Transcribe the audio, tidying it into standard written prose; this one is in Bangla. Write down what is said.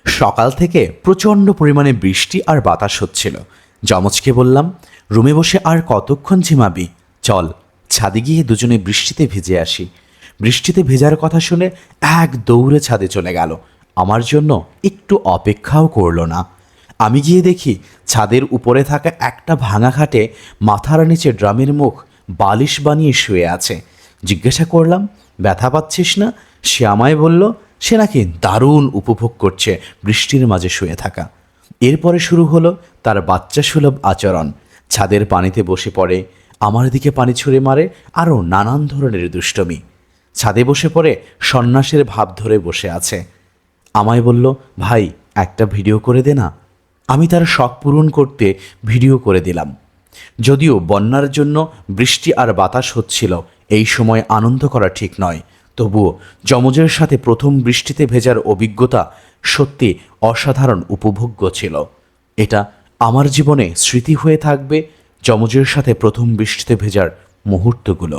সকাল থেকে প্রচণ্ড পরিমাণে বৃষ্টি আর বাতাস হচ্ছিল। যমজকে বললাম, রুমে বসে আর কতক্ষণ ঝিমাবি, চল ছাদে গিয়ে দুজনে বৃষ্টিতে ভিজে আসি। বৃষ্টিতে ভেজার কথা শুনে এক দৌড়ে ছাদে চলে গেল, আমার জন্য একটু অপেক্ষাও করলো না। আমি গিয়ে দেখি ছাদের উপরে থাকা একটা ভাঙা খাটে মাথার নিচে ড্রামের মুখ বালিশ বানিয়ে শুয়ে আছে। জিজ্ঞাসা করলাম, ব্যথা পাচ্ছিস না? সে আমায় বলল সে নাকি দারুণ উপভোগ করছে বৃষ্টির মাঝে শুয়ে থাকা। এরপরে শুরু হলো তার বাচ্চা সুলভ আচরণ। ছাদের পানিতে বসে পড়ে, আমার দিকে পানি ছুঁড়ে মারে, আরও নানান ধরনের দুষ্টমি। ছাদে বসে পড়ে সন্ন্যাসের ভাব ধরে বসে আছে। আমায় বলল, ভাই একটা ভিডিও করে দে না। আমি তার শখ পূরণ করতে ভিডিও করে দিলাম। যদিও বন্যার জন্য বৃষ্টি আর বাতাস হচ্ছিল, এই সময় আনন্দ করা ঠিক নয়, তবুও যমজের সাথে প্রথম বৃষ্টিতে ভেজার অভিজ্ঞতা সত্যি অসাধারণ উপভোগ্য ছিল। এটা আমার জীবনে স্মৃতি হয়ে থাকবে, যমজের সাথে প্রথম বৃষ্টিতে ভেজার মুহূর্তগুলো।